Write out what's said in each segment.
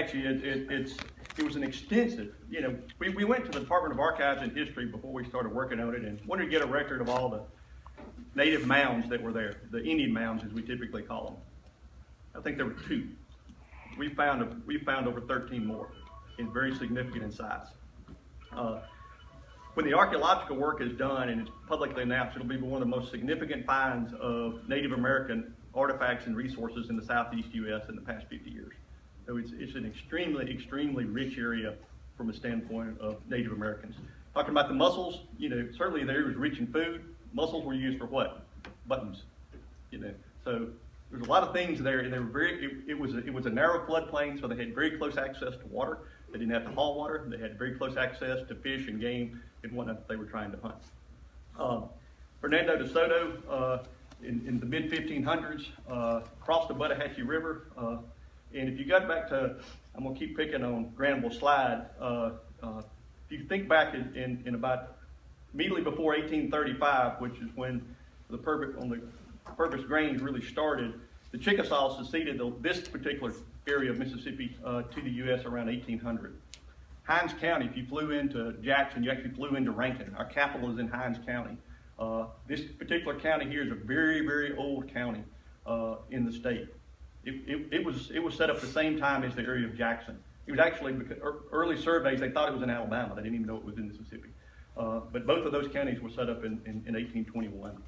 Buttahatchie, it was an extensive, we went to the Department of Archives and History before we started working on it and wanted to get a record of all the native mounds that were there, the Indian mounds as we typically call them. I think there were 2. We found over 13 more, and very significant in size. When the archaeological work is done and it's publicly announced, it'll be one of the most significant finds of Native American artifacts and resources in the southeast U.S. in the past 50 years. So it's an extremely, extremely rich area from a standpoint of Native Americans. Talking about the mussels, certainly there was rich in food. Mussels were used for what? Buttons. So there's a lot of things there, and they were it was a narrow floodplain, so they had very close access to water. They didn't have to haul water. They had very close access to fish and game and whatnot they were trying to hunt. Fernando de Soto, in the mid-1500s, crossed the Buttahatchie River. And if you got back to, I'm going to keep picking on Granville's slide, if you think back in about immediately before 1835, which is when the Purvis Grange really started, the Chickasaws seceded this particular area of Mississippi to the U.S. around 1800. Hinds County, if you flew into Jackson, you actually flew into Rankin. Our capital is in Hinds County. This particular county here is a very, very old county in the state. It was set up the same time as the area of Jackson. It was actually, because early surveys, they thought it was in Alabama. They didn't even know it was in Mississippi. But both of those counties were set up in 1821.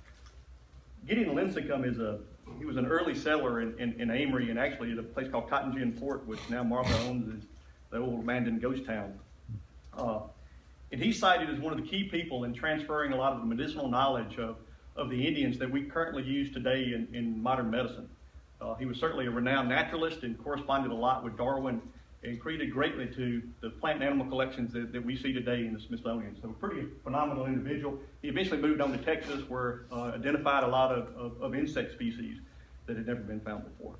Gideon Lincecum he was an early settler in Amory, and actually at a place called Cotton Gin Fort, which now Martha owns, is the old Mandan ghost town. And he's cited as one of the key people in transferring a lot of the medicinal knowledge of the Indians that we currently use today in modern medicine. He was certainly a renowned naturalist and corresponded a lot with Darwin and contributed greatly to the plant and animal collections that we see today in the Smithsonian. So a pretty phenomenal individual. He eventually moved on to Texas, where identified a lot of insect species that had never been found before.